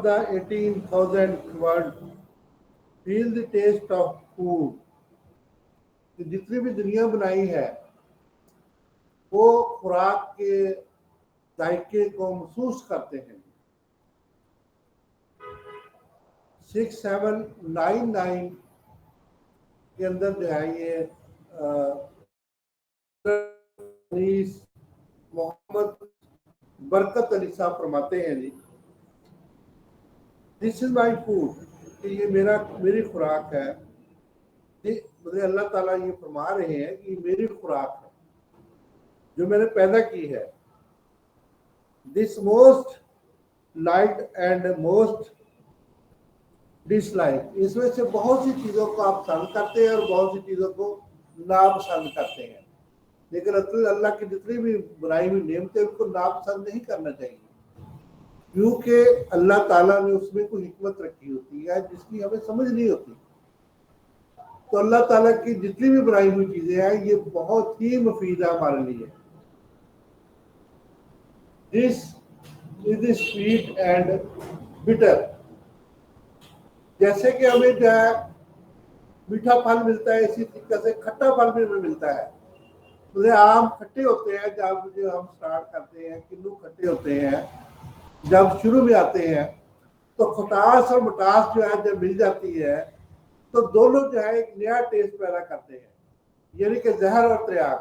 the 18,000th word, feel the taste of food. जितनी भी दुनिया बनाई है वो खुराक के जायके को महसूस करते हैं। 6799 के अंदर जो है ये मोहम्मद बरकत अली साहब फरमाते हैं जी, दिस इज माई फूड, कि ये मेरी खुराक है। मतलब अल्लाह ताला ये फरमा रहे हैं कि मेरी खुराक है जो मैंने पैदा की है। This most like and most dislike, इसमें से बहुत सी चीज़ों को आप पसंद करते हैं और बहुत सी चीज़ों को नापसंद करते हैं, लेकिन अल्लाह की जितनी भी बनाई हुई नेमतें उनको नापसंद नहीं करना चाहिए, क्योंकि अल्लाह ताला ने उसमें कोई हिकमत रखी होती है जिसकी हमें समझ नहीं होती। तो अल्लाह ताला की जितनी भी बनाई हुई चीज़ें हैं ये बहुत ही मुफीद है हमारे लिए। This is sweet and bitter, जैसे कि हमें जो है मीठा फल मिलता है इसी तरीके से खट्टा फल भी हमें मिलता है। तो आम खट्टे होते हैं जब जो हम स्टार्ट करते हैं, किन्नू खट्टे होते हैं जब शुरू में आते हैं, तो खटास और मिठास जो है जब मिल जाती है तो दोनों जो है एक नया टेस्ट पैदा करते हैं, यानी कि जहर और त्याग।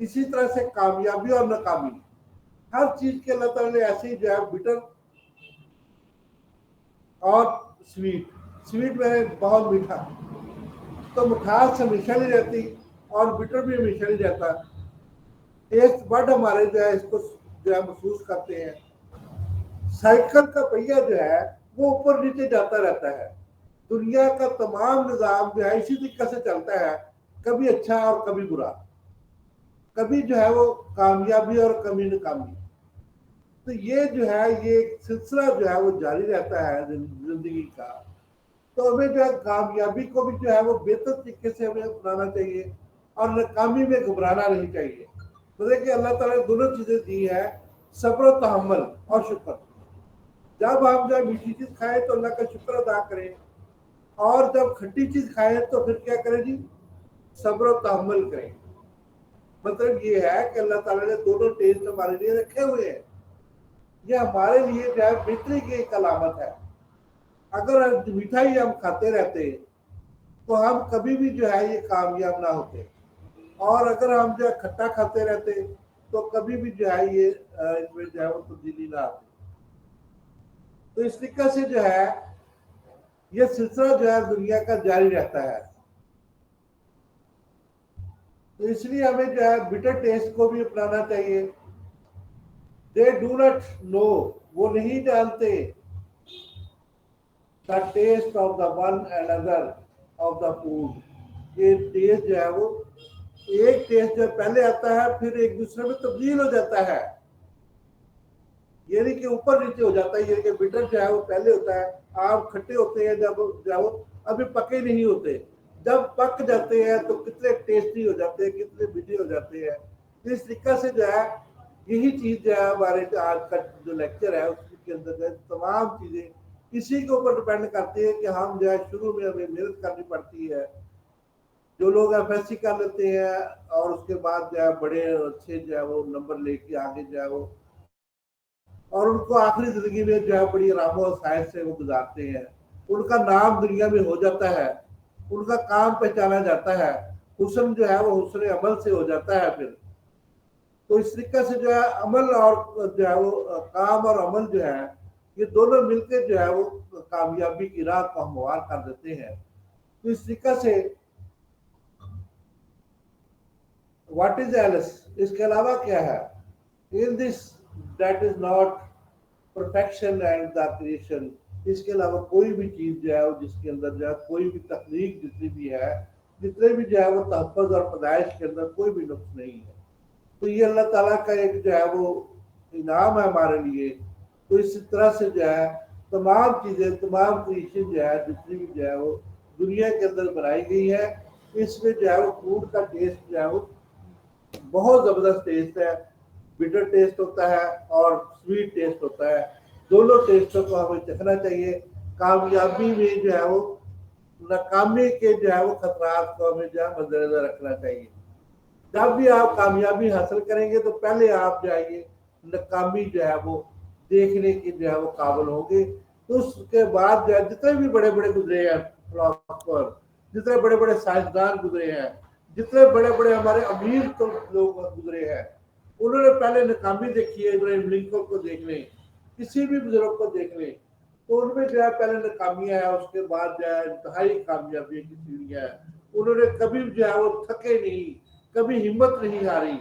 इसी तरह से कामयाबी और नाकामी, हर चीज के अल्लाह ताला ने ऐसे ही जो है बिटर और स्वीट में बहुत मीठा, तो मिठास हमेशा नहीं रहती और बिटर भी हमेशा नहीं रहता। टेस्ट बड हमारे जो है इसको जो है महसूस करते हैं। साइकिल का पहिया जो है वो ऊपर नीचे जाता रहता है। दुनिया का तमाम निज़ाम जो है इसी तरीके से चलता है, कभी अच्छा और कभी बुरा, कभी जो है वो कामयाबी और कभी नाकामी। तो ये जो है ये सिलसिला जो है वो जारी रहता है जिंदगी का। तो हमें जो है कामयाबी को भी जो है वो बेहतर तरीके से हमें अपनाना चाहिए और नाकामी में घबराना नहीं चाहिए। मतलब कि अल्लाह ताला ने दोनों चीज़ें दी है, सब्र तहम्मुल और शुक्र। जब हम जो मीठी चीज़ खाएं तो अल्लाह का शुक्र अदा करें, और जब खट्टी चीज़ खाएं तो फिर क्या करें जी, सब्र तहम्मुल करें। मतलब ये है कि अल्लाह ताला ने दोनों टेस्ट हमारे लिए रखे हुए हैं। ये हमारे लिए जो है बेहतरी की एक अलामत है। अगर मिठाई हम खाते रहते तो हम कभी भी जो है ये कामयाब ना होते, और अगर हम जो है खट्टा खाते रहते तो कभी भी जो है ये इसमें जो है वो तब्दीली ना आती। तो इस तरीके से जो है ये सिलसिला जो है दुनिया का जारी रहता है। तो इसलिए हमें जो है बिटर टेस्ट को भी अपनाना चाहिए। दे डू नॉट नो, वो नहीं जानते, the taste of the one and other of the food. ये टेस्ट जो है वो एक टेस्ट जो पहले आता है फिर एक दूसरे में तब्दील हो जाता है, यानी कि ऊपर नीचे हो जाता है। यानी कि बिटर जो है वो पहले होता है, आम खट्टे होते हैं जब वो अभी पके नहीं होते, जब पक जाते हैं तो कितने टेस्टी हो जाते हैं, कितने मीठे हो जाते हैं। इस तरीके से जो है यही चीज जो है हमारे आज का जो लेक्चर है उसके अंदर जो है तमाम चीजें इसी के ऊपर डिपेंड करती है कि हम जो है शुरू में हमें मेहनत करनी पड़ती है। जो लोग एफएससी कर लेते हैं और उसके बाद जो है बड़े अच्छे जो है वो नंबर लेके आगे जो है वो, और उनको आखिरी जिंदगी में जो है बड़ी आराम और साइज से वो गुजारते हैं, उनका नाम दुनिया में हो जाता है, उनका काम पहचाना जाता है, हुस्न जो है वो हुस्न अमल से हो जाता है फिर। तो इस तरीके से जो है अमल और जो है वो काम और अमल जो है ये दोनों मिलकर जो है वो कामयाबी की राह को हमवार कर देते हैं। तो इस तरीके से व्हाट इज एल्स, इसके अलावा क्या है, in this that is not perfection and the creation, इसके अलावा कोई भी चीज जो है वो जिसके अंदर जो है कोई भी तकनीक जितनी भी है, जितने भी जो है वो तहफ़्फ़ुज़ और पैदाइश के अंदर कोई भी नुक्स नहीं है। तो ये अल्लाह ताला का एक जो है वो इनाम है हमारे लिए। तो इस तरह से जो है तमाम चीज़ें, तमाम क्रिएशन जो है जितनी भी जो है वो दुनिया के अंदर बनाई गई है, इसमें जो है वो फूड का टेस्ट जो है वो बहुत ज़बरदस्त टेस्ट है। बिटर टेस्ट होता है और स्वीट टेस्ट होता है। دونوں ٹیسٹوں کو ہمیں چکھنا چاہیے. کامیابی میں جو ہے وہ ناکامی کے جو ہے وہ خطرات کو ہمیں جو ہے مد نظر رکھنا چاہیے. جب بھی آپ کامیابی حاصل کریں گے تو پہلے آپ جو ہے یہ ناکامی جو ہے وہ دیکھنے کی جو ہے وہ قابل ہوں گے. تو اس کے بعد جو ہے جتنے بھی بڑے بڑے گزرے ہیں فلاسفر، جتنے بڑے بڑے سائنسدان گزرے ہیں، جتنے بڑے بڑے ہمارے امیر تو لوگ گزرے ہیں، انہوں نے پہلے ناکامی دیکھی ہے. ابراہیم لنکن کو دیکھ لیں، کسی بھی بزرگ کو دیکھ لیں، تو ان میں جو ہے پہلے ناکامیاں ہیں، اس کے بعد جو ہے انتہائی کامیابی کی سیڑھیاں ہیں. انہوں نے کبھی جو ہے وہ تھکے نہیں، کبھی ہمت نہیں ہاری.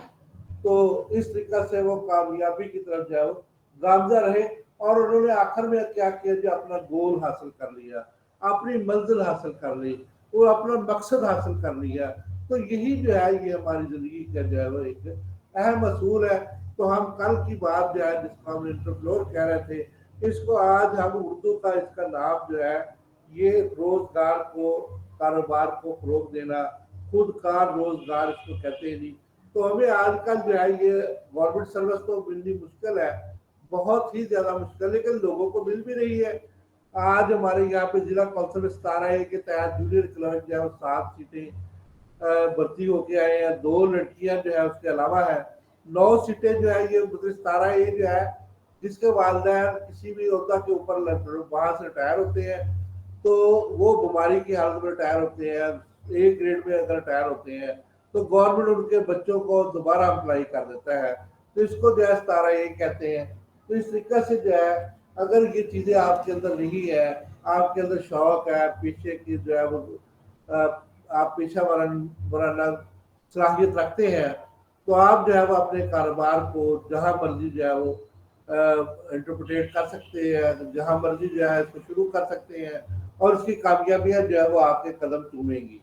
تو اس طریقے سے وہ کامیابی کی طرف جو ہے وہ گامزہ رہے. اور انہوں نے آخر میں کیا کیا، جو اپنا گول حاصل کر لیا، اپنی منزل حاصل کر لی، وہ اپنا مقصد حاصل کر لیا. تو یہی جو ہے یہ ہماری زندگی کا جو ہے وہ ایک اہم اصول ہے. تو ہم کل کی بات جو ہے جس کو ہم انٹرپلور کہہ رہے تھے، اس کو آج ہم اردو کا اس کا نام جو ہے یہ روزگار کو، کاروبار کو فروغ دینا، خود کار روزگار اس کو کہتے ہیں. نہیں تو ہمیں آج کل جو ہے یہ گورنمنٹ سروس تو ملنی مشکل ہے، بہت ہی زیادہ مشکل، لیکن لوگوں کو مل بھی رہی ہے. آج ہمارے یہاں پہ ضلع کونسل میں 17A کے تحت جونیئر کلرک جو ہے وہ 7 سیٹیں بھرتی ہو کے آئے ہیں. 2 لڑکیاں جو ہے اس کے علاوہ ہے. 9 سیٹیں جو ہے یہ 17A جو ہے جس کے والدین کسی بھی عہدہ کے اوپر وہاں سے ریٹائر ہوتے ہیں تو وہ بیماری کی حالت میں ریٹائر ہوتے ہیں، ایک گریڈ میں اگر ریٹائر ہوتے ہیں تو گورنمنٹ ان کے بچوں کو دوبارہ اپلائی کر دیتا ہے. تو اس کو جو ہے 17A کہتے ہیں. تو اس طریقے سے جو ہے اگر یہ چیزیں آپ کے اندر نہیں ہے، آپ کے اندر شوق ہے، پیچھے کی جو ہے وہ آپ پیشہ ورانہ صلاحیت رکھتے ہیں، تو آپ جو ہے وہ اپنے کاروبار کو جہاں مرضی جو ہے وہ انٹرپریٹ کر سکتے ہیں، جہاں مرضی جو ہے اس کو شروع کر سکتے ہیں، اور اس کی کامیابیاں جو ہے وہ آپ کے قدم چومیں گی.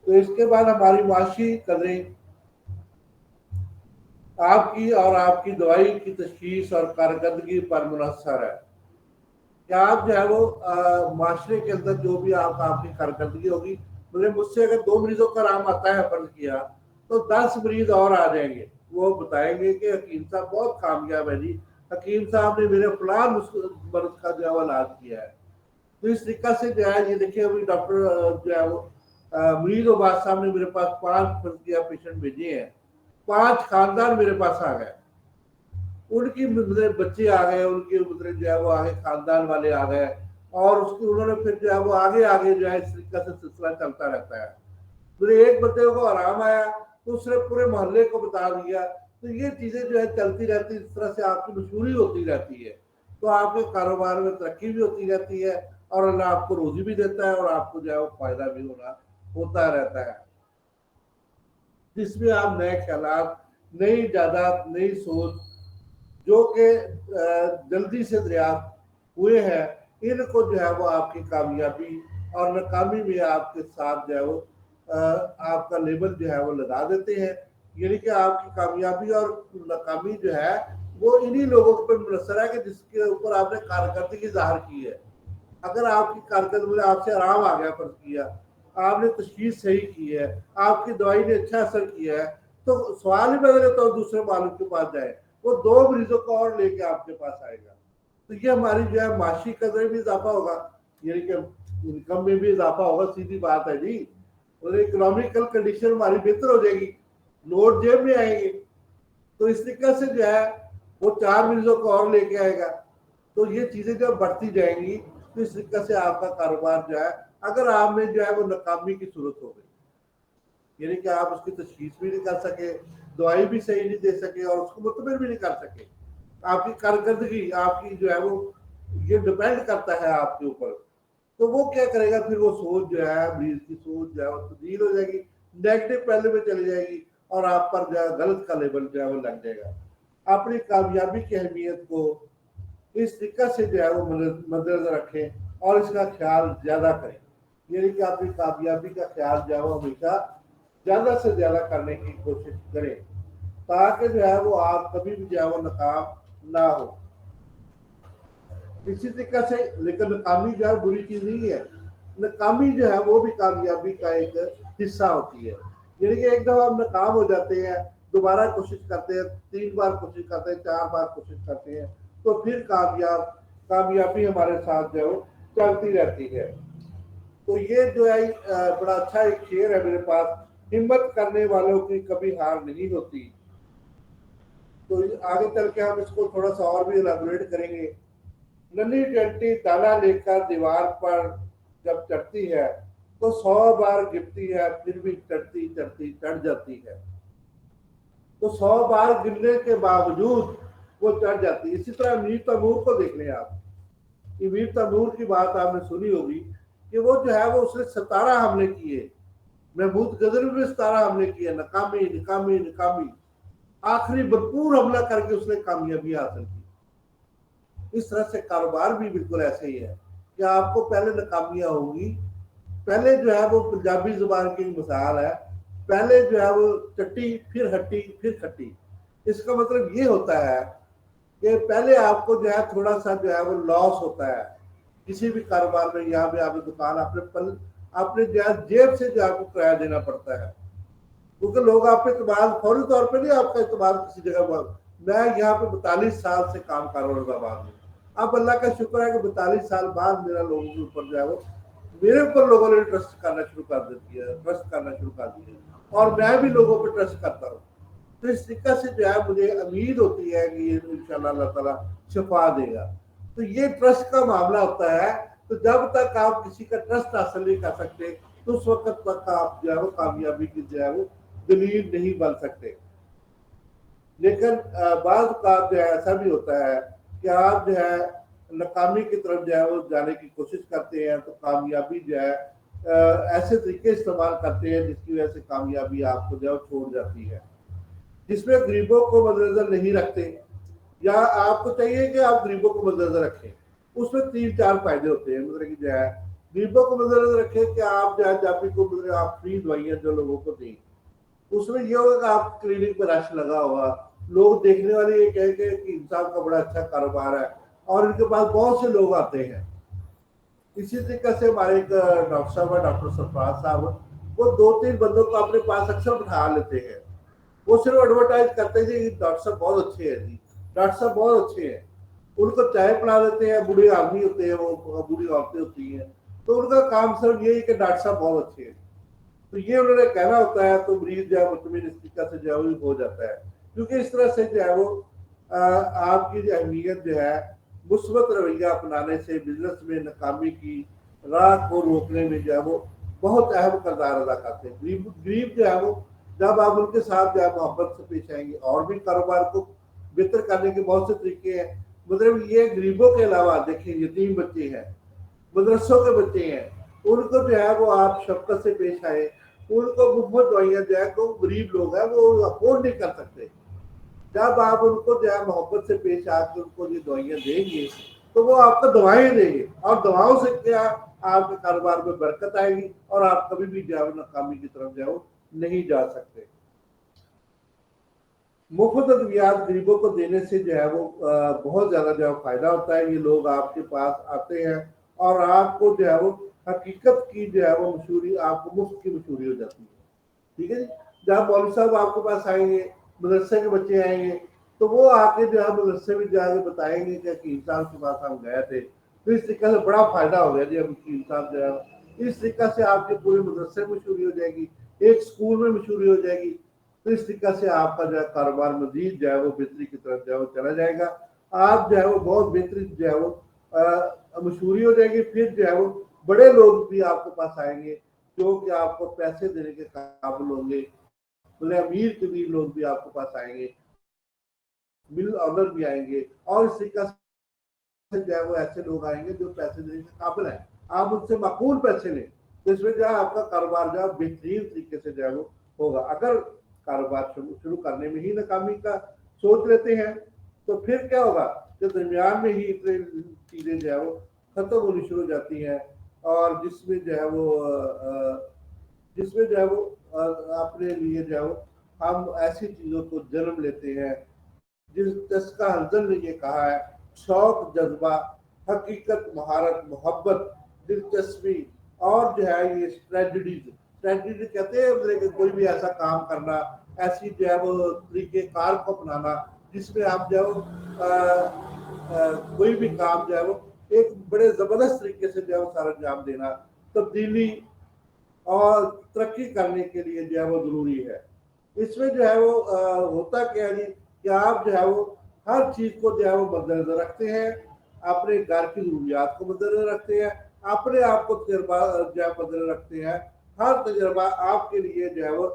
تو اس کے بعد ہماری معاشی قدریں آپ کی اور آپ کی دوائی کی تشخیص اور کارکردگی پر منحصر ہے. کہ آپ جو ہے وہ معاشرے کے اندر جو بھی آپ کی کارکردگی ہوگی، مطلب مجھ سے اگر 2 مریضوں کا نام آتا ہے فرض کیا تو 10 مریض اور آ جائیں گے، وہ بتائیں گے کہ حکیم صاحب بہت کامیاب ہے جی، حکیم صاحب نے میرے فلاں مرض کا جو ہے وہ علاج کیا ہے. تو اس طریقہ سے جو ہے یہ دیکھیں ابھی ڈاکٹر جو ہے وہ مریض عباد صاحب نے میرے پاس 5 فرض کیا پیشنٹ بھیجے ہیں، 5 خاندان میرے پاس آ گئے، ان کی بچے آ گئے، ان کے جو ہے وہ آگے خاندان والے آ گئے، اور اس کی انہوں نے پھر جو ہے وہ آگے جو ہے اس طریقہ سے سلسلہ چلتا رہتا ہے. ایک بندے کو آرام آیا تو اس نے پورے محلے کو بتا دیا. تو یہ چیزیں جو ہے چلتی رہتی، اس طرح سے آپ کی مشہوری ہوتی رہتی ہے. تو آپ کے کاروبار میں ترقی بھی ہوتی رہتی ہے، اور اللہ آپ کو روزی بھی دیتا ہے، اور آپ کو جو ہے وہ فائدہ بھی ہوتا رہتا ہے، جس میں آپ نئے خیالات، نئی ایجادات، نئی سوچ جو کہ جلدی سے دریافت ہوئے ہیں، ان کو جو ہے وہ آپ کی کامیابی اور ناکامی میں آپ کے ساتھ جو ہے وہ آپ کا لیبل جو ہے وہ لگا دیتے ہیں. یعنی کہ آپ کی کامیابی اور ناکامی جو ہے وہ انہی لوگوں پر منحصر ہے کہ جس کے اوپر آپ نے کارکردگی ظاہر کی ہے. اگر آپ کی کارکردگی میں آپ سے آرام آ گیا فرض کیا، آپ نے تشخیص صحیح کی ہے، آپ کی دوائی نے اچھا اثر کیا ہے، تو سوال ہی بدلے تو دوسرے معلوم کے پاس جائے، وہ 2 مریضوں کو اور لے کے آپ کے پاس آئے گا. تو یہ ہماری جو ہے معاشی قدر بھی اضافہ ہوگا، یعنی کہ انکم میں بھی اضافہ ہوگا، سیدھی بات ہے جی. اور اکنامیکل کنڈیشن ہماری بہتر ہو جائے گی، نوٹ جیب میں آئیں گے. تو اس طریقے سے جو ہے وہ 4 مریضوں کو اور لے کے آئے گا. تو یہ چیزیں جو بڑھتی جائیں گی، تو اس طریقے سے آپ کا کاروبار جو ہے اگر آپ میں جو ہے وہ ناکامی کی صورت ہو گئی، یعنی کہ آپ اس کی تشخیص بھی نہیں کر سکے، دوائی بھی صحیح نہیں دے سکے، اور اس کو مطمئن بھی نہیں کر سکے، آپ کی کارکردگی آپ کی جو ہے وہ یہ ڈپینڈ کرتا ہے آپ کے اوپر. تو وہ کیا کرے گا پھر، وہ سوچ جو ہے مریض کی سوچ جو ہے وہ تبدیل ہو جائے گی، نیگیٹو پہلے میں چلی جائے گی، اور آپ پر جو ہے غلط کا لیبل جو ہے وہ لگ جائے گا. اپنی کامیابی کی اہمیت کو اس طریقے سے جو ہے وہ مد نظر رکھیں اور اس کا خیال زیادہ کریں. یعنی کہ اپنی کامیابی کا خیال جو ہے وہ ہمیشہ زیادہ سے زیادہ کرنے کی کوشش کریں، تاکہ جو ہے وہ آپ کبھی بھی جو ہے وہ ناکام نہ ہو. اسی طریقے سے لیکن ناکامی جو ہے بری چیز نہیں ہے، ناکامی جو ہے وہ بھی کامیابی کا ایک حصہ ہوتی ہے. یعنی کہ ایک دفعہ ہم ناکام ہو جاتے ہیں، دوبارہ کوشش کرتے ہیں، 3 بار کوشش کرتے ہیں، 4 بار کوشش کرتے ہیں، تو پھر کامیاب कामयाबी हमारे साथ जो है वो चलती रहती है। तो ये जो है बड़ा अच्छा एक शेर है मेरे पास, हिम्मत करने वालों की कभी हार नहीं होती। तो आगे चल के हम इसको थोड़ा सा और भी इलाबोरेट करेंगे। नन्ही टंटी ताला लेकर दीवार पर जब चढ़ती है तो 100 बार गिरती है, फिर भी चढ़ती चढ़ती चढ़ जाती है। तो 100 बार गिरने के बावजूद वो चढ़ जाती है। इसी तरह मीर तैमूर को देख लें आप, कि मीर तैमूर की बात आपने सुनी होगी कि वो जो है वो उसने 17 हमले किए, महमूद गजनवी में 17 हमले किए, नाकामी नाकामी नाकामी, आखिरी भरपूर हमला करके उसने कामयाबी हासिल की। इस तरह से कारोबार भी बिल्कुल ऐसे ही है कि आपको पहले नाकामियां होंगी, पहले जो है वो पंजाबी जुबान की मिसाल है, पहले जो है वो चट्टी फिर हट्टी फिर खट्टी। इसका मतलब ये होता है कि पहले आपको जो है थोड़ा सा जो है वो लॉस होता है किसी भी कारोबार में। यहाँ पे आपकी दुकान अपने जो है जेब से जो आपको किराया देना पड़ता है, क्योंकि लोग आप पे इतमाद फौरी तौर पे नहीं आपका इतमाद किसी जगह पर। मैं यहाँ पे 42 साल से काम कर रहा हूँ औरंगाबाद में। अब अल्लाह का शुक्र है कि 42 साल बाद मेरा लोगों के ऊपर जो है वो मेरे ऊपर लोगों ने ट्रस्ट करना शुरू कर दिया है, ट्रस्ट करना शुरू कर दिया, और मैं भी लोगों पर ट्रस्ट करता हूँ। तो इस तरीके से जो है मुझे उम्मीद होती है कि ये इंशाल्लाह अल्लाह ताला शफा देगा। तो ये ट्रस्ट का मामला होता है। तो जब तक आप किसी का ट्रस्ट हासिल नहीं कर सकते तो उस वक्त तक आप जो है वो कामयाबी की जो है वो दलील नहीं बन सकते। लेकिन बाद का जो है ऐसा भी होता है कि आप जो है नाकामी की तरफ जो है वो जाने की कोशिश करते हैं, तो कामयाबी जो है ऐसे तरीके इस्तेमाल करते हैं जिसकी वजह से कामयाबी आपको जो है छोड़ जाती है, जिसमें गरीबों को मद्देनजर नहीं रखते। या आपको चाहिए कि आप गरीबों को मद्देनजर रखें, उसमें 3-4 फायदे होते हैं। मतलब कि जो है गरीबों को मद्देनजर रखें कि आप जो है जब भी को मतलब आप फ्री दवाइयाँ जो लोगों को दें, उसमें ये होगा कि आप क्लिनिक पर रश लगा होगा, लोग देखने वाले ये कहेंगे कि इंसान का बड़ा अच्छा कारोबार है और इनके पास बहुत से लोग आते हैं। इसी तरीके से हमारे एक डॉक्टर साहब है, डॉक्टर सरफराज साहब, वो 2-3 बंदों को अपने पास अक्सर बिठा लेते हैं। वो सिर्फ एडवर्टाइज करते हैं जी डॉक्टर साहब बहुत अच्छे हैं, जी डॉक्टर साहब बहुत अच्छे हैं। उनको चाय पिला देते हैं, बूढ़े आदमी होते हैं, वो बूढ़ी औरतें होती हैं, तो उनका काम सिर्फ यही कि डॉक्टर साहब बहुत अच्छे हैं। तो ये उन्होंने कहना होता है, तो मरीज जो है मुतमिन इस तरीके से जो है हो जाता है। क्योंकि इस तरह से जो है वो आपकी जो अहमियत जो है मुस्बत रवैया अपनाने से बिजनेस में नाकामी की राह को रोकने में जो है वो बहुत अहम किरदार अदा करते हैं। गरीब जो है वो जब आप उनके साथ जो है मोहब्बत से पेश आएंगे, और भी कारोबार को बेहतर करने के बहुत से तरीके हैं। मतलब ये गरीबों के अलावा देखिए यतीम बच्चे हैं, मदरसों के बच्चे हैं, उनको जो है वो आप शफकत से पेश आए, उनको मुफ्त दवाइयाँ जो है तो गरीब लोग हैं वो अफोर्ड नहीं कर सकते। जब आप उनको जो है मोहब्बत से पेश आकर उनको ये दवाइयाँ देंगे तो वो आपको दवाएं देंगे, और दवाओं से क्या आपके कारोबार में बरकत आएगी और आप कभी भी जो है नाकामी की तरफ जो है नहीं जा सकते। मुफ्त अद्वियात गरीबों को देने से जो है वो बहुत ज़्यादा जो है फायदा होता है। ये लोग आपके पास आते हैं और आपको जो है वो हकीकत की जो है वो मशहूरी, आपको मुफ्त की मशहूरी हो जाती है। ठीक है जी। जब मौलवी साहब आपके पास आएंगे, मदरसे के बच्चे आएंगे, तो वो आके जो है मदरसे में जाके बताएंगे कि हकीम साहब के पास हम गए थे, तो इस तरीके से बड़ा फायदा हो गया जी। अब हकीम साहब जो है इस तरीके से आपके पूरे मदरसे में मशहूरी हो जाएगी, एक स्कूल में मशहूरी हो जाएगी। तो इस तरीके से आपका जो है कारोबार मजीद जो है वो बेहतरी की तरफ जो है वो चला जाएगा। आप जो है वो बहुत बेहतरी जो है वो मशहूरी हो जाएगी। फिर जो है वो बड़े लोग भी आपके पास आएंगे जो कि आपको पैसे देने के काबिल होंगे। मतलब अमीर कबीर लोग भी आपके पास आएंगे, मिल ऑनर भी आएंगे, और इस तरीके से जो है वो ऐसे लोग आएंगे जो पैसे देने के काबिल हैं। आप उनसे माकूल पैसे लें, तो इसमें जो है आपका कारोबार जो है बेहतरीन तरीके से जो है वो होगा। अगर कारोबार शुरू करने में ही नाकामी का सोच लेते हैं तो फिर क्या होगा कि दरमियान में ही इतने चीजें जो है वो खत्म होनी शुरू हो जाती हैं, और जिसमें जो है वो अपने लिए जो है वो हम ऐसी चीजों को जन्म लेते हैं जिसका हंजल ने ये कहा है, शौक, जज्बा, हकीकत, महारत, मोहब्बत, दिलचस्पी, और जो है ये स्ट्रेटजी कहते हैं, मतलब कि कोई भी ऐसा काम करना, ऐसी जो है वो तरीके कार को अपनाना جس میں آپ جو کوئی بھی کام جو ہے وہ ایک بڑے زبردست طریقے سے جو ہے وہ سارا انجام دینا تبدیلی اور ترقی کرنے کے لیے جو ہے وہ ضروری ہے۔ اس میں جو ہے وہ ہوتا کیا ہے کہ آپ جو ہے وہ ہر چیز کو جو ہے وہ مد نظر رکھتے ہیں، اپنے گھر کی ضروریات کو مد نظر رکھتے ہیں، اپنے آپ کو تجربہ جو ہے مد نظر رکھتے ہیں۔ ہر تجربہ آپ کے لیے جو ہے وہ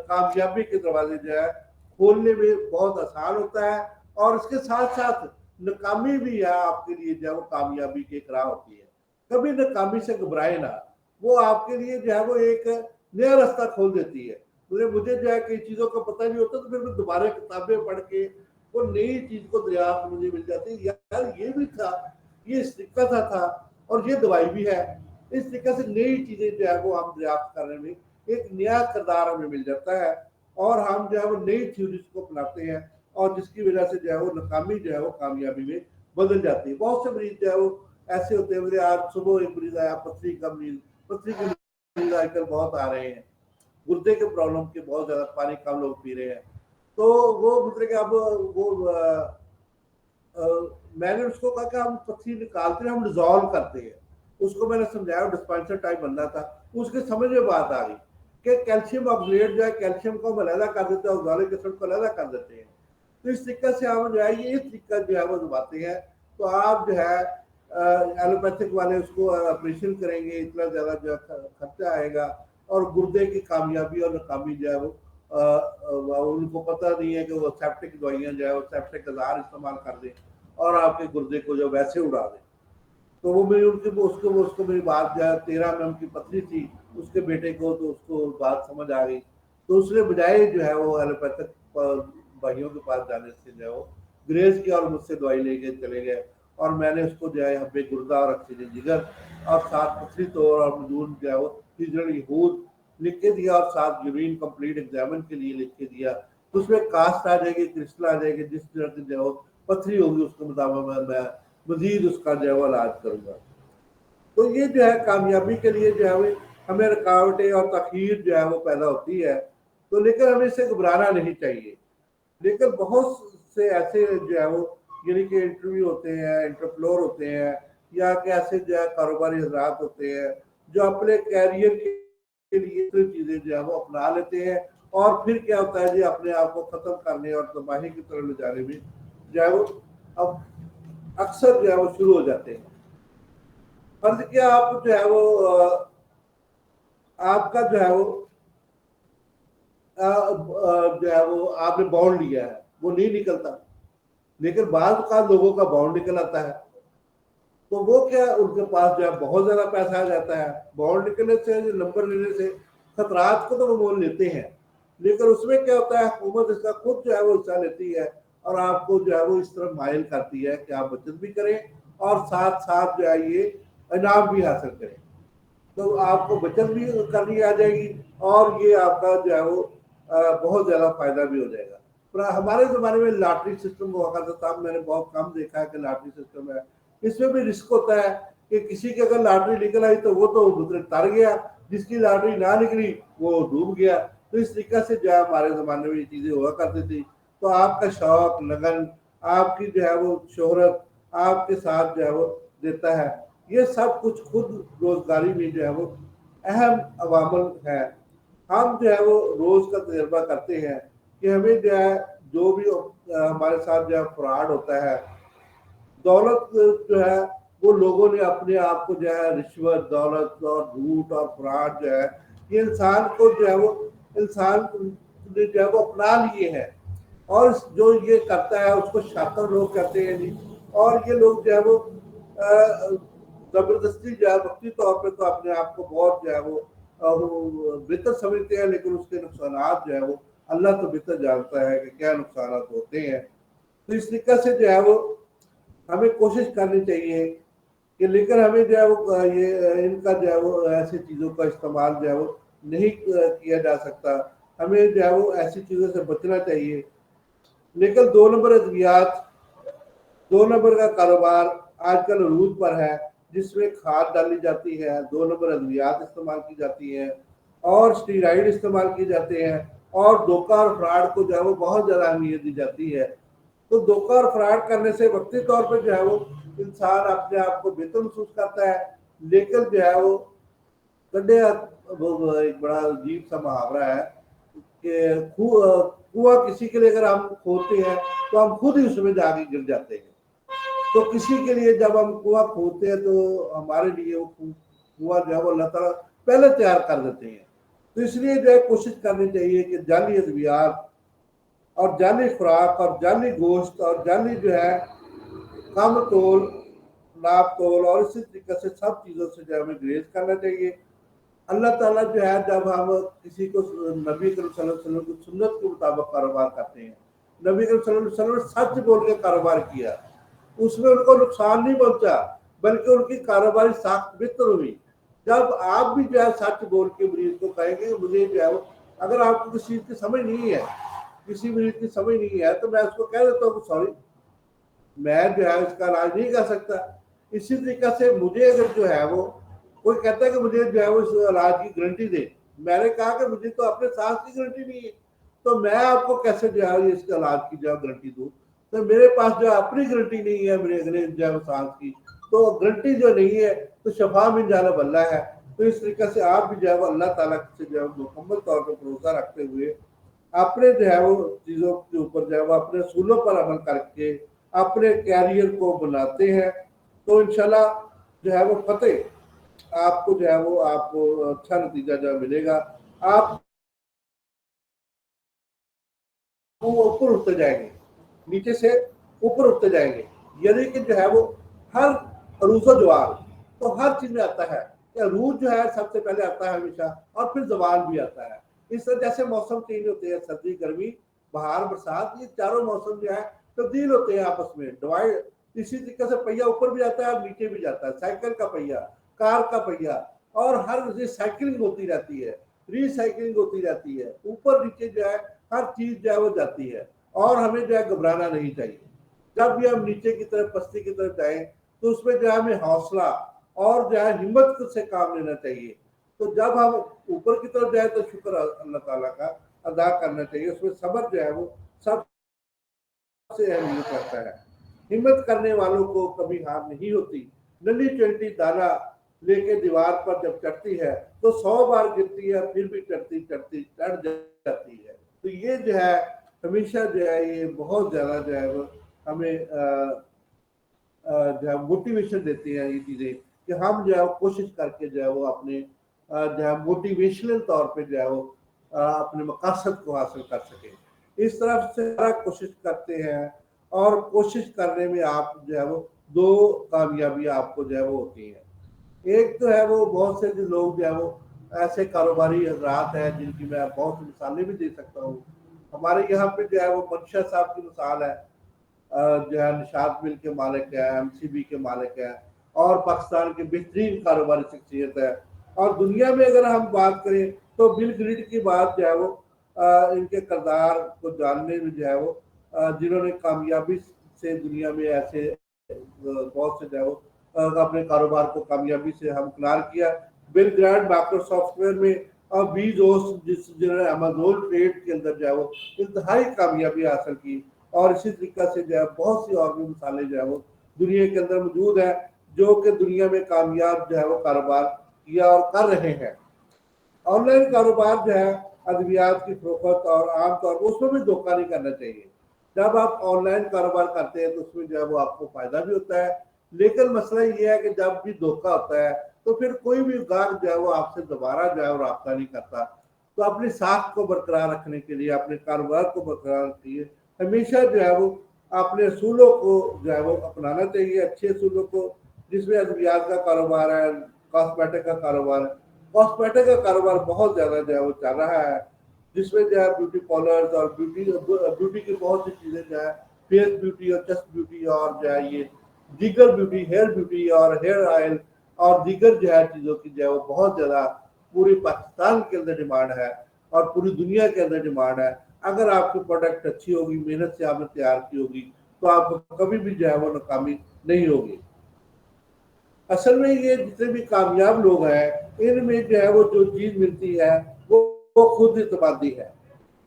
کامیابی کے دروازے جو ہے کھولنے میں بہت آسان ہوتا ہے، اور اس کے ساتھ ساتھ ناکامی بھی ہے آپ کے لیے جو ہے وہ کامیابی کی ایک راہ ہوتی ہے۔ کبھی ناکامی سے گھبرائے نہ، وہ آپ کے لیے جو ہے وہ ایک نیا راستہ کھول دیتی ہے۔ مجھے جو ہے کئی چیزوں کا پتہ نہیں ہوتا تو پھر میں دوبارہ کتابیں پڑھ کے وہ نئی چیز کو دریافت مجھے مل جاتی ہے، یار یہ بھی تھا، یہ اس طریقہ تھا اور یہ دوائی بھی ہے۔ اس طریقے سے نئی چیزیں جو ہے وہ ہم دریافت کرنے میں ایک نیا کردار ہمیں مل جاتا ہے، اور ہم جو ہے وہ نئی تھیوریز کو اپناتے ہیں، اور جس کی وجہ سے جو ہے وہ ناکامی جو ہے وہ کامیابی میں بدل جاتی ہے۔ بہت سے مریض جو ہے وہ ایسے ہوتے ہیں، مجھے آج صبح ایک مریض آیا پتھری کا مریض، پتھری کے مریض آج کل بہت آ رہے ہیں، گردے کے پرابلم کے بہت زیادہ، پانی کم لوگ پی رہے ہیں، تو وہ مطلب کہ اب وہ میں نے اس کو کہا کہ ہم پتھری نکالتے ہیں، ہم ڈیزالو کرتے ہیں۔ اس کو میں نے سمجھایا، ڈسپینسر ٹائپ بندہ تھا، اس کے سمجھ میں بات آ گئی کہ کیلشیم آکسیلیٹ جو ہے کیلشیم کو ہم علیحدہ کر دیتے ہیں، آکسالک ایسڈ کو علیحدہ کر دیتے ہیں۔ تو اس طریقے سے ہم جو ہے یہ طریقہ جو ہے وہ دباتے ہیں، تو آپ جو ہے ایلوپیتھک والے اس کو آپریشن کریں گے، اتنا زیادہ جو ہے خرچہ آئے گا، اور گردے کی کامیابی اور ناکامی جو ہے وہ ان کو پتہ نہیں ہے کہ وہ سیپٹک دوائیاں جو ہے وہ سیپٹک ہزار استعمال کر دیں اور آپ کے گردے کو جو ویسے اڑا دیں۔ تو وہ میری ان کی اس کو میری بات جو ہے 13 mm کی پتھری تھی اس کے بیٹے کو، تو اس کو بات سمجھ آ گئی، تو اس نے بجائے جو ہے وہ ایلوپیتھک بھائیوں کے پاس جانے سے جو ہے وہ گریز کیا اور مجھ سے دوائی لے کے چلے گئے، اور میں نے اس کو جو ہے یہاں پہ گردہ اور آکسیجن جگر اور ساتھ پتھری توڑ اور مجون جو ہے وہ ہجرت یہود لکھ کے دیا، اور ساتھ یورین کمپلیٹ ایگزامن کے لیے لکھ کے دیا۔ تو اس میں کاسٹ آ جائے گی، کرسٹل آ جائے گی، جس طرح سے جو ہے پتھری ہوگی اس کے مطابق میں مزید اس کا جو ہے وہ علاج کروں گا۔ تو یہ جو ہے کامیابی کے لیے جو ہے ہمیں رکاوٹیں اور تاخیر جو ہے وہ پیدا ہوتی ہے، تو لیکن ہمیں اس سے گھبرانا نہیں چاہیے۔ لیکن بہت سے ایسے جو ہے وہ یعنی کہ انٹرویو ہوتے ہیں، انٹرپلور ہوتے ہیں، یا کہ ایسے جو ہے کاروباری حضرات ہوتے ہیں جو اپنے کیریئر کے لیے چیزیں جو ہے وہ اپنا لیتے ہیں، اور پھر کیا ہوتا ہے جی اپنے آپ کو ختم کرنے اور تباہی کی طرف لے جانے میں جو ہے وہ اب اکثر جو ہے وہ شروع ہو جاتے ہیں۔ فرض کیا آپ جو ہے وہ آپ کا جو ہے وہ آپ نے باؤنڈ لیا ہے، وہ نہیں نکلتا، لیکن بعض اوقات لوگوں کا باؤنڈ نکل آتا ہے، تو وہ کیا ان کے پاس جو ہے بہت زیادہ پیسہ آ جاتا ہے۔ باؤنڈ نکلنے سے نمبر لینے سے خطرات کو تو وہ مول لیتے ہیں، لیکن اس میں کیا ہوتا ہے حکومت اس کا خود جو ہے وہ حصہ لیتی ہے، اور آپ کو جو ہے وہ اس طرح مائل کرتی ہے کہ آپ بچت بھی کریں اور ساتھ ساتھ جو ہے یہ انعام بھی حاصل کریں، تو آپ کو بچت بھی کرنی آ جائے گی، اور یہ آپ کا جو ہے وہ بہت زیادہ فائدہ بھی ہو جائے گا۔ پر ہمارے زمانے میں لاٹری سسٹم ہوا کرتا تھا، میں نے بہت کم دیکھا ہے کہ لاٹری سسٹم ہے، اس میں بھی رسک ہوتا ہے کہ کسی کی اگر لاٹری نکل آئی تو وہ تو تر گیا، جس کی لاٹری نہ نکلی وہ ڈوب گیا۔ تو اس طریقے سے جو ہے ہمارے زمانے میں یہ چیزیں ہوا کرتی تھی، تو آپ کا شوق، لگن، آپ کی جو ہے وہ شہرت آپ کے ساتھ جو ہے وہ دیتا ہے، یہ سب کچھ خود روزگاری میں جو ہے وہ اہم عوامل ہے۔ ہم جو ہے وہ روز کا تجربہ کرتے ہیں کہ ہمیں جو ہے جو بھی ہمارے ساتھ جو ہے فراڈ ہوتا ہے، دولت جو ہے وہ لوگوں نے اپنے آپ کو جو ہے رشوت، دولت اور جھوٹ اور فراڈ جو ہے یہ انسان کو جو ہے وہ انسان نے جو ہے وہ اپنا لیے ہیں، اور جو یہ کرتا ہے اس کو شاطر لوگ کہتے ہیں جی، اور یہ لوگ جو ہے وہ زبردستی جو ہے وقتی طور پہ تو اپنے آپ کو بہت جو ہے وہ بہتر سمجھتے ہیں، لیکن اس کے نقصانات جو ہے وہ اللہ تو بہتر جانتا ہے کہ کیا نقصانات ہوتے ہیں۔ تو اس طریقے سے جو ہے وہ ہمیں کوشش کرنی چاہیے کہ لیکن ہمیں جو ہے وہ یہ ان کا جو ہے وہ ایسی چیزوں کا استعمال جو ہے وہ نہیں کیا جا سکتا، ہمیں جو ہے وہ ایسی چیزوں سے بچنا چاہیے۔ لیکن 2 نمبر ادویات، 2 نمبر کا کاروبار آج کل عروج پر ہے، جس میں کھاد ڈالی جاتی ہے، 2 نمبر ادویات استعمال کی جاتی ہیں، اور اسٹیرائڈ استعمال کی جاتے ہیں، اور دھوکہ اور فراڈ کو جو ہے وہ بہت زیادہ اہمیت دی جاتی ہے. تو دھوکہ اور فراڈ کرنے سے وقتی طور پہ جو ہے وہ انسان اپنے آپ کو بہتر محسوس کرتا ہے، لیکن جو ہے وہ کنڈے ایک بڑا عجیب سا محاورہ ہے کہ کنواں کسی کے لیے اگر ہم کھودتے ہیں تو ہم خود ہی اس میں جا کے گر جاتے ہیں. تو کسی کے لیے جب ہم کنواں کھودتے ہیں تو ہمارے لیے وہ کنواں جو ہے وہ اللہ تعالیٰ پہلے تیار کر دیتے ہیں. تو اس لیے جو ہے کوشش کرنی چاہیے کہ جعلی ادویات اور جعلی خوراک اور جعلی گوشت اور جعلی جو ہے کم تول ناپ تول اور اسی طریقے سے سب چیزوں سے جو ہے ہمیں گریز کرنا چاہیے. اللہ تعالیٰ جو ہے جب ہم کسی کو نبی کریم صلی اللہ علیہ وسلم کی سنت کے مطابق کاروبار کرتے ہیں، نبی کریم صلی اللہ علیہ وسلم نے سچ بول کے کاروبار کیا، اس میں ان کو نقصان نہیں پہنچا بلکہ ان کی کاروباری ساخت بہتر ہوئی. جب آپ بھی جو ہے سچ بول کے مریض کو کہیں گے مجھے جو ہے اگر آپ کو کسی چیز کی سمجھ نہیں ہے، کسی مریض کی سمجھ نہیں ہے، تو میں اس کو کہہ دیتا ہوں کہ سوری میں جو ہے اس کا علاج نہیں کر سکتا. اسی طریقے سے مجھے اگر جو ہے وہ کوئی کہتا ہے کہ مجھے جو ہے وہ اس علاج کی گارنٹی دے، میں نے کہا کہ مجھے تو اپنے سانس کی گارنٹی نہیں ہے، تو میں آپ کو کیسے جو ہے اس کے علاج کی جو ہے گارنٹی دوں. تو میرے پاس جو اپنی گارنٹی نہیں ہے میرے اگلے جو ہے سانس کی، تو گارنٹی جو نہیں ہے تو شفا من جانب اللہ ہے. تو اس طریقے سے آپ بھی جو ہے وہ اللہ تعالیٰ سے جو ہے مکمل طور پر بھروسہ رکھتے ہوئے اپنے جو ہے وہ چیزوں کے اوپر جو ہے وہ اپنے اصولوں پر عمل کر کے اپنے کیریئر کو بناتے ہیں تو انشاءاللہ جو ہے وہ فتح آپ کو جو ہے وہ آپ کو اچھا نتیجہ جو ملے گا. آپ اوپر اٹھتے جائیں گے، نیچے سے اوپر اٹھتے جائیں گے. یعنی کہ جو ہے وہ ہر عروج و زوال تو ہر چیز میں آتا ہے کہ عروج جو ہے سب سے پہلے آتا ہے ہمیشہ اور پھر زوال بھی آتا ہے. اس طرح جیسے موسم چینج ہوتے ہیں، سردی گرمی بہار برسات، یہ چاروں موسم جو ہے تبدیل ہوتے ہیں آپس میں ڈیوائڈ. اسی طریقے سے پہیا اوپر بھی آتا ہے اور نیچے بھی جاتا ہے، سائیکل کا پہیا، کار کا پہیا، اور ہر سائیکلنگ ہوتی رہتی ہے، ری سائیکلنگ ہوتی رہتی ہے، اوپر نیچے جو ہے ہر چیز جو ہے وہ جاتی ہے. اور ہمیں جو ہے گھبرانا نہیں چاہیے. جب بھی ہم نیچے کی طرف پستی کی طرف جائیں تو اس میں جو ہے ہمیں حوصلہ اور جو ہے ہمت سے کام لینا چاہیے. تو جب ہم اوپر کی طرف جائیں تو شکر اللہ تعالیٰ کا ادا کرنا چاہیے. اس میں صبر جو ہے وہ سب سے اہمیت رکھتا ہے. ہمت کرنے والوں کو کبھی ہار نہیں ہوتی. نلی چلتی دانا لے کے دیوار پر جب چڑھتی ہے تو 100 بار گرتی ہے پھر بھی چڑھتی چڑھتی چڑھ جاتی ہے. تو یہ جو ہے ہمیشہ جو ہے یہ بہت زیادہ جو ہے وہ ہمیں جو ہے موٹیویشن دیتی ہیں یہ چیزیں کہ ہم جو ہے کوشش کر کے جو ہے وہ اپنے جو ہے موٹیویشنل طور پہ جو ہے وہ اپنے مقاصد کو حاصل کر سکیں. اس طرح سے کوشش کرتے ہیں اور کوشش کرنے میں آپ جو ہے وہ دو کامیابی آپ کو جو ہے وہ ہوتی ہیں. ایک تو ہے وہ بہت سے لوگ جو ہے وہ ایسے کاروباری حضرات ہیں جن کی میں بہت مثالیں بھی دے سکتا ہوں. ہمارے یہاں پہ جو ہے وہ منشا صاحب کی مثال ہے، جو ہے نشاط مل کے مالک ہے، ایم سی بی کے مالک ہے اور پاکستان کے بہترین کاروباری شخصیت ہے. اور دنیا میں اگر ہم بات کریں تو بل گیٹس کی بات جو ہے وہ ان کے کردار کو جاننے میں جو ہے وہ جنہوں نے کامیابی سے دنیا میں ایسے بہت سے جو ہے وہ اپنے کاروبار کو کامیابی سے ہمکنار کیا. بل گرانٹ مائکرو سافٹ ویئر میں اور جنہوں نے امازون ٹریڈ کے اندر جو ہے وہ انتہائی کامیابی حاصل کی. اور اسی طریقے سے جو ہے بہت سی اور بھی مثالیں جو ہے وہ دنیا کے اندر موجود ہیں جو کہ دنیا میں کامیاب جو ہے وہ کاروبار کیا اور کر رہے ہیں. آن لائن کاروبار جو ہے ادویات کی فروخت اور عام طور پر اس میں بھی دھوکہ نہیں کرنا چاہیے. جب آپ آن لائن کاروبار کرتے ہیں تو اس میں جو ہے وہ آپ کو فائدہ بھی ہوتا ہے، لیکن مسئلہ یہ ہے کہ جب بھی دھوکہ ہوتا ہے تو پھر کوئی بھی گاہک جو ہے وہ آپ سے دوبارہ جو ہے وہ رابطہ نہیں کرتا. تو اپنی ساکھ کو برقرار رکھنے کے لیے، اپنے کاروبار کو برقرار رکھنے کے لیے ہمیشہ جو ہے وہ اپنے اصولوں کو جو ہے وہ اپنانا چاہیے، اچھے اصولوں کو. جس میں ادویات کا کاروبار ہے، کاسمیٹک کا کاروبار ہے. کاسمیٹک کا کاروبار بہت زیادہ جو ہے وہ چل رہا ہے، جس میں جو ہے بیوٹی پارلرز اور بیوٹی کی بہت سی چیزیں جو ہے فیس بیوٹی اور چیسٹ بیوٹی اور جو ہے یہ دیگر بیوٹی اور ہیئر آئل اور دیگر جو ہے چیزوں کی جو ہے وہ بہت زیادہ پوری پاکستان کے اندر ڈیمانڈ ہے اور پوری دنیا کے اندر ڈیمانڈ ہے. اگر آپ کی پروڈکٹ اچھی ہوگی، محنت سے آپ نے تیار کی ہوگی، تو آپ کو کبھی بھی جو ہے وہ ناکامی نہیں ہوگی. اصل میں یہ جتنے بھی کامیاب لوگ ہیں ان میں جو ہے وہ جو چیز ملتی ہے وہ خود اعتمادی ہے.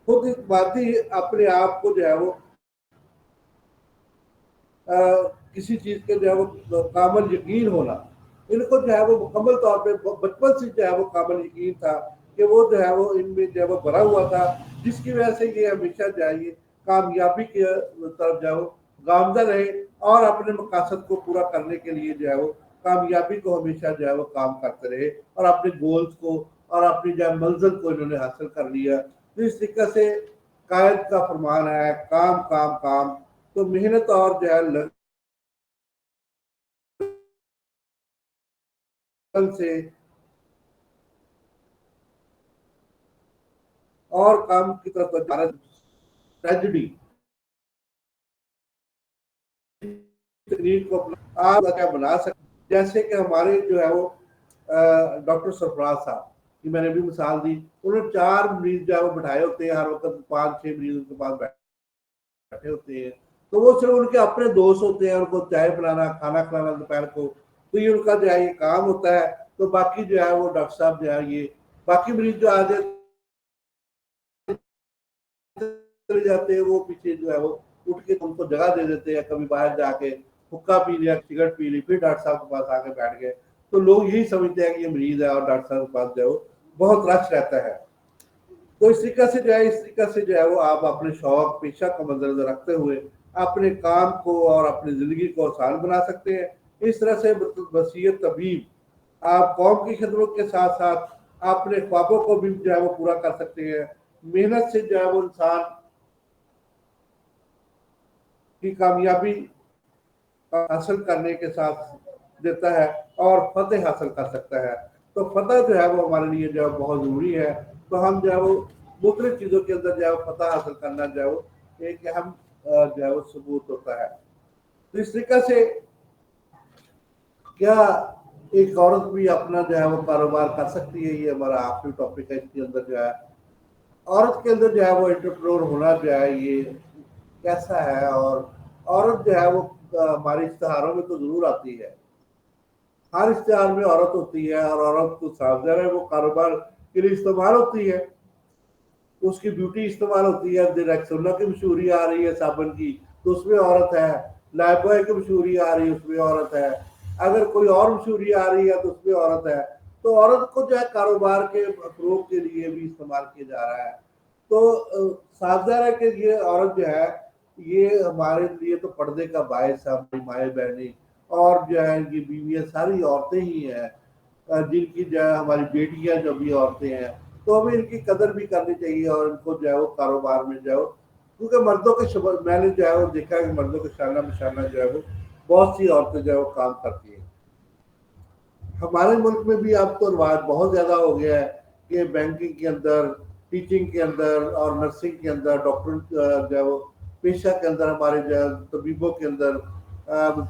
खुद इतमादी अपने आप को जो है वो किसी चीज के जो है वो कामल यकीन होना, इनको जो है वो मुकम्मल तौर पे बचपन से जो है वो कामल यकीन था कि वो जो है वो इनमें जो है वो भरा हुआ था, जिसकी वजह से ये हमेशा जो है ये कामयाबी की तरफ जो है वो गामजा रहे और अपने मकासद को पूरा करने के लिए जो है वो कामयाबी को हमेशा जो है वो काम करते रहे और अपने गोल्स को और अपनी जो है मंजिल को इन्होंने हासिल कर लिया। तो इस तरीके से कायद का फरमान है, काम काम काम। तो मेहनत और जो है लगन से और काम की तरफ ट्रेजिडी तकनीक को आप क्या बना सकते, जैसे कि हमारे जो है वो डॉक्टर सरफराज साहब की मैंने भी मिसाल दी, उन्होंने 4 मरीज जो है वो बिठाए होते हैं, हर वक्त 5-6 मरीज उनके पास बैठे होते हैं, तो वो सिर्फ उनके अपने दोस्त होते हैं, उनको चाय पिलाना, खाना खिलाना दोपहर को, तो ये उनका जो है ये काम होता है। तो बाकी जो है वो डॉक्टर साहब जो है ये बाकी मरीज जो आ जाते हैं वो पीछे जो है वो उठ के उनको जगह दे देते हैं, कभी बाहर जाके हुक्का पी लिया, सिगरेट पी ली, फिर डॉक्टर साहब के पास आके बैठ गए। तो लोग यही समझते हैं कि ये मरीज है और डॉक्टर साहब के पास जो है वो बहुत रश रहता है। तो इस तरीके से जो है वो आप अपने शौक पेशा को मद्देनजर रखते हुए अपने काम को और अपनी जिंदगी को आसान बना सकते हैं। इस तरह से वसीयत तबीब आप कौम की खिदमत के साथ साथ अपने ख्वाबों को भी जो है वो पूरा कर सकते हैं। मेहनत से जो है वो इंसान की कामयाबी हासिल करने के साथ देता है और फतेह हासिल कर सकता है। तो फतेह जो है वो हमारे लिए जो है बहुत ज़रूरी है। तो हम जो है वो मुख्तलिफ चीज़ों के अंदर जो है फतेह हासिल करना जो है वो एक अहम जो है वो सबूत होता है। तो इस तरीके से क्या एक औरत भी अपना जो है वो कारोबार कर सकती है, ये हमारा आखिरी टॉपिक है। इसके अंदर जो है औरत के अंदर जो है वो एंटरप्रेन्योर होना जो है ये कैसा है, और औरत जो है वो हमारे इश्तहारों में तो जरूर आती है, हर इश्तेहार में औरत होती है और औरत को साफ ज़ाहिर है वो कारोबार के लिए इस्तेमाल होती है, उसकी ब्यूटी इस्तेमाल होती है। रेक्सोना की मशहूरी आ रही है साबुन की, तो उसमें औरत है। लाइफबॉय की मशहूरी आ रही है, उसमें औरत है। अगर कोई और मशहूरी आ रही है तो उसमें औरत है। तो औरत को जो है कारोबार के फरोग के लिए भी इस्तेमाल किया जा रहा है। तो साफ ज़ाहिर है कि ये औरत जो है ये हमारे लिए तो पर्दे का बायस है, हमारी माएँ बहनें और जो है ये बीवियाँ सारी औरतें ही हैं, जिनकी जो है हमारी बेटियां जो भी औरतें हैं, तो हमें इनकी कदर भी करनी चाहिए और इनको जो है वो कारोबार में जो है क्योंकि मर्दों के मैंने जो है वो देखा है कि मर्दों के शाना बशाना जो है वो बहुत सी औरतें जो है वो काम करती हैं। हमारे मुल्क में भी अब तो रिवाज बहुत ज़्यादा हो गया है कि बैंकिंग के अंदर, टीचिंग के अंदर और नर्सिंग के अंदर, डॉक्टर जो है वो पेशा के अंदर, हमारे जो है तबीबों के अंदर,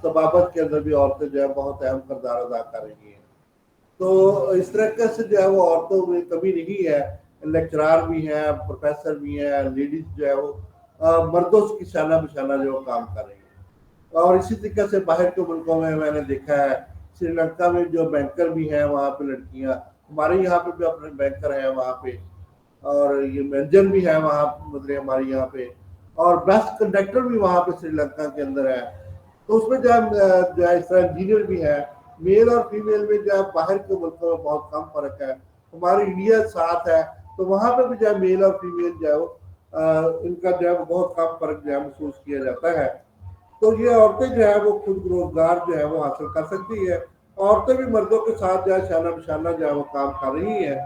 तबाबत के अंदर भी औरतें जो है बहुत अहम किरदार अदा कर रही हैं। तो इस तरह से जो है वो औरतों में कमी नहीं है, लेक्चरार भी हैं, प्रोफेसर भी हैं, लेडीज जो है वो मर्दों की शाना बशाना जो काम कर रही है। और इसी तरीके से बाहर के मुल्कों में मैंने देखा है, श्रीलंका में जो बैंकर भी हैं वहाँ पे लड़कियाँ, हमारे यहाँ पे भी अपने बैंकर हैं वहाँ पे, और ये मैनेजर भी है वहाँ, मतलब हमारे यहाँ पे, और बेस्ट कंडक्टर भी वहाँ पे श्रीलंका के अंदर है। तो उसमें जो है इस तरह इंजीनियर भी है। मेल और फीमेल में जो है बाहर के मुल्कों में बहुत कम फर्क है, हमारी इंडिया साथ है, तो वहाँ पे भी जो है मेल और फीमेल जो है वो इनका जो है बहुत कम फर्क जो है महसूस किया जाता है। तो ये औरतें जो है वो खुद रोजगार जो है वो हासिल कर सकती है। औरतें भी मर्दों के साथ जो है शाना बशाना जो है वो काम कर रही हैं,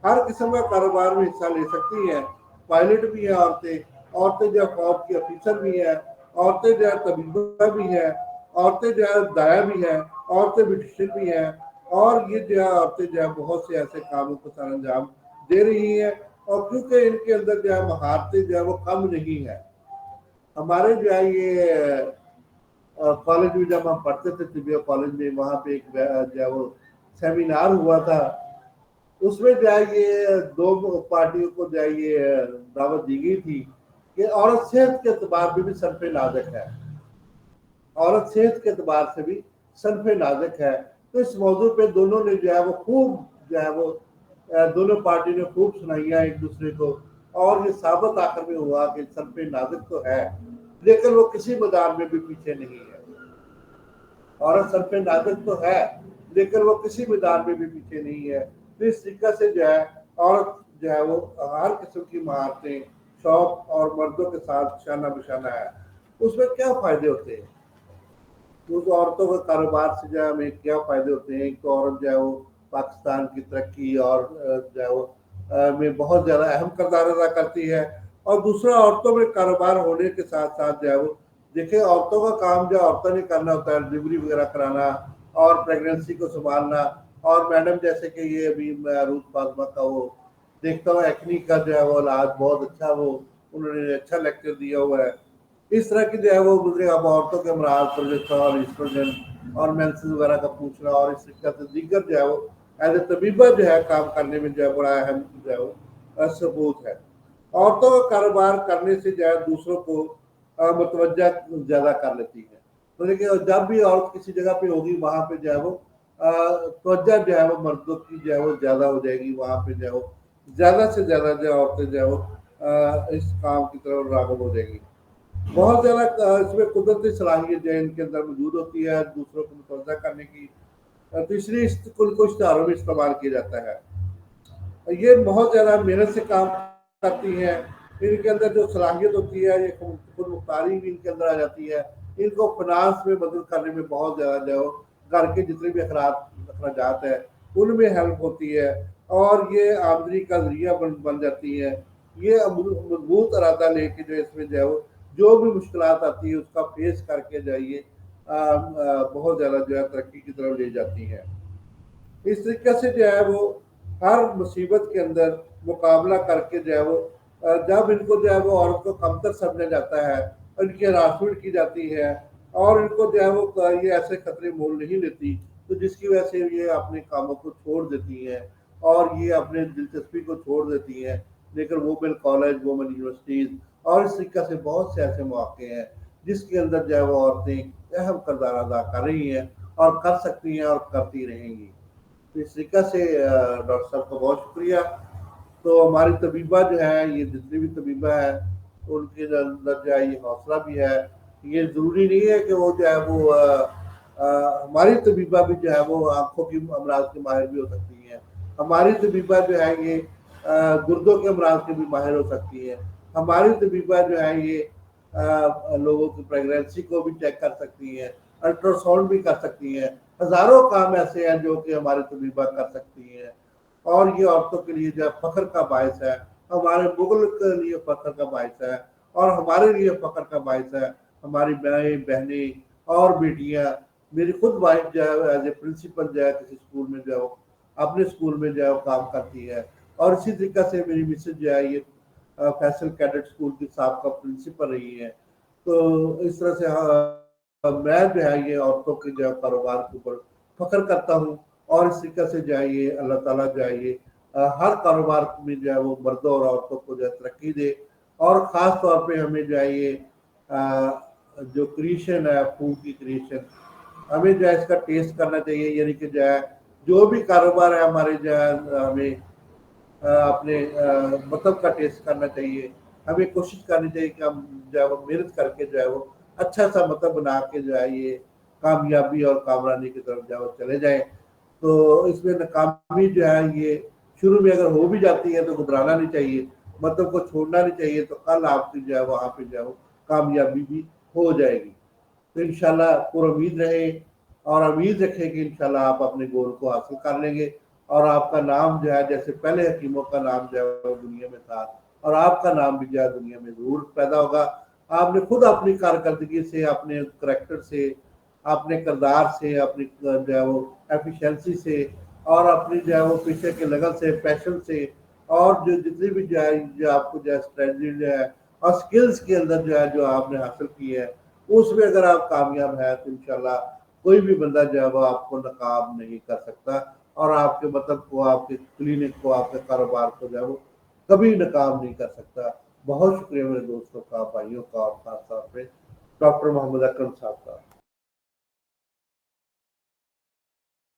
हर किस्म का कारोबार में हिस्सा ले सकती हैं। पायलट भी हैं औरतें, औरतें जो है फौज की अफिसर भी हैं, औरतें जो है तबीबा भी हैं, औरतें जो है दाया भी हैं, औरतें ब्यूटिशियन भी हैं, और ये जो है औरतें जो है बहुत से ऐसे कामों को सर अंजाम दे रही हैं। और क्योंकि इनके अंदर जो है महारतें जो है वो कम नहीं है। हमारे जो है ये कॉलेज में जब हम पढ़ते थे तिबिया कॉलेज में, वहाँ पे एक जो है वो सेमिनार हुआ था, उसमें जो है ये दो पार्टियों को जो है ये दावत दी गई थी कि औरत सेहत के एतबार से भी सनफे नाजक है, औरत सेहत के एतबार से भी सनफे नाजक है। तो इस मौजू पे दोनों ने जो है वो खूब जो है वो दोनों पार्टी ने खूब सुनाइयाँ एक दूसरे को, और ये साबित आखिर में हुआ कि सर पे नाजुक तो है लेकिन वो किसी मैदान में भी पीछे नहीं है। औरत सर पे नाजुक तो है लेकिन वो किसी मैदान में भी पीछे नहीं है। तो इस तरीके से जो है औरत जो है वो हर किस्म की महारतें शौक और मर्दों के साथ शाना बिशाना है। उसमें क्या फायदे होते हैं, तो औरतों के कारोबार से जो है हमें क्या फायदे होते हैं। एक तो औरत जो है वो पाकिस्तान की तरक्की और जो है वो में बहुत ज़्यादा अहम किरदार अदा करती है। और दूसरा औरतों में कारोबार होने के साथ साथ जो है वो देखिए औरतों का काम जो औरतों ने करना होता है डिलीवरी वगैरह कराना और प्रेगनेंसी को संभालना। और मैडम जैसे कि ये अभी रूथ फातिमा का वो देखता हूँ एक्नी का जो है वो इलाज बहुत अच्छा वो उन्होंने अच्छा लेक्चर दिया हुआ है। इस तरह की जो है वो मुझे अब औरतों के अमराज प्रोजेक्शन और स्ट्रोजन और मेंसेस वगैरह का पूछना और इस तरीके से दीगर जो है वो एज ए तबीबा जो है काम करने में जो है बड़ा अहम जो है वो सबूत है। औरतों का कारोबार करने से जो है दूसरों को मुतवज्जा ज़्यादा कर लेती है। तो देखिए जब भी औरत किसी जगह पे होगी वहाँ पे जो है वो तवज्जा जो है वो मर्दों की जो है वो ज़्यादा हो जाएगी। वहाँ पे जो है वो ज़्यादा से ज़्यादा जो औरतें जो है वो इस काम की तरफ राग़िब हो जाएगी। बहुत ज़्यादा इसमें कुदरती सलाहियत जो है इनके अंदर मौजूद होती है दूसरों को मुतवज्जा करने की। तीसरी को इश्तहारों में इस्तेमाल किया जाता है। ये बहुत ज़्यादा मेहनत से काम करती हैं। इनके अंदर जो सलाहियत होती है ये खुद मुख्तारी भी इनके अंदर आ जाती है। इनको फिनांस में मदद करने में बहुत ज़्यादा जो घर के जितने भी अखराजात है उनमें हेल्प होती है और ये आमदनी का जरिया बन जाती है। ये मजबूत इरादा लेके जो इसमें जो है वो जो भी मुश्किलात आती है उसका फेस करके जाइए बहुत ज़्यादा जो है तरक्की की तरफ ले जाती है। इस तरीके से जो है वो हर मुसीबत के अंदर मुकाबला करके जो है वो जब इनको जो है वो औरत को कमतर समझा जाता है इनकी हरासमेंट की जाती है और इनको जो है वो ये ऐसे खतरे मोल नहीं लेती तो जिसकी वजह से ये अपने कामों को छोड़ देती हैं और ये अपने दिलचस्पी को छोड़ देती हैं। लेकिन वुमेन कॉलेज वुमेन यूनिवर्सिटीज़ और इस तरीके से बहुत से ऐसे मौके हैं जिसके अंदर जो है वो औरतें अहम किरदार अदा कर रही हैं और कर सकती हैं और करती रहेंगी। तो इस तरीके से डॉक्टर साहब का बहुत शुक्रिया। तो हमारी तबीबा जो है ये जितनी भी तबीबा है उनके अंदर जो है ये हौसला भी है। ये ज़रूरी नहीं है कि वो जो है वो हमारी तबीबा भी जो है वो आँखों की अमराज के माहिर भी हो सकती हैं। हमारी तबीबा जो है ये गुर्दों के अमराज के भी माहिर हो सकती है। हमारी तबीबा जो है ये लोगों की प्रेगनेंसी को भी चेक कर सकती हैं, अल्ट्रासाउंड भी कर सकती हैं। हज़ारों काम ऐसे हैं जो कि हमारी तबीबा कर सकती हैं और ये औरतों के लिए जो है फ़ख्र का बायस है। हमारे मुल्क के लिए फ़ख्र का बायस है और हमारे लिए फ़ख्र का बायस है। हमारी माएँ, बहनें और बेटियाँ मेरी खुद वाइफ जो है एज ए प्रिंसिपल जो है किसी स्कूल में जो है वो अपने स्कूल में जो है वो काम करती है और इसी तरीके से मेरी मिसेज जो है ये फैसल कैडेट स्कूल की साबका प्रिंसिपल रही है। तो इस तरह से मैं जो है ये औरतों के जो है कारोबार के ऊपर फ़ख्र करता हूँ और इस तरीके से जो है ये अल्लाह ताला जो है ये हर कारोबार में जो है वो मर्दों और औरतों को जो है तरक्की दे और ख़ास तौर पे हमें जो है ये जो क्रिएशन है फूड की क्रिएशन हमें जो है इसका टेस्ट करना चाहिए। यानी कि जो है जो भी कारोबार है हमारे जो है हमें अपने मतलब का टेस्ट करना चाहिए। हमें कोशिश करनी चाहिए कि हम जो है वो मेहनत करके जो है वो अच्छा सा मतलब बना के जो है ये कामयाबी और कामरानी की तरफ जो है वो चले जाएँ। तो इसमें नाकामी जो है ये शुरू में अगर हो भी जाती है तो घबराना नहीं चाहिए, मतलब को छोड़ना नहीं चाहिए। तो कल आपकी जो है वहाँ पे जो है वो कामयाबी भी हो जाएगी। तो इंशाल्लाह पुरुम्मीद रहें और उम्मीद रखें कि इंशाल्लाह आप अपने गोल को हासिल कर लेंगे और आपका नाम जो है जैसे पहले हकीमों का नाम जो है वो दुनिया में था और आपका नाम भी जो है दुनिया में ज़रूर पैदा होगा। आपने खुद अपनी कारकर्दगी से, अपने करैक्टर से, अपने किरदार से, अपनी जो है वो एफिशिएंसी से और अपनी जो है वो पीछे के लगन से, पैशन से और जो जितनी भी जो है जो आपको जो है स्ट्रेटजी जो है और स्किल्स के अंदर जो है जो आपने हासिल की है उसमें अगर आप कामयाब हैं तो इंशाल्लाह कोई भी बंदा जो है वो आपको नाकाम नहीं कर सकता और आपके मतलब को, आपके क्लिनिक को, आपके कारोबार को जो है वो कभी नाकाम नहीं कर सकता। बहुत शुक्रिया मेरे दोस्तों का, भाइयों का और खास तौर पे डॉक्टर मोहम्मद अकरम साहब का।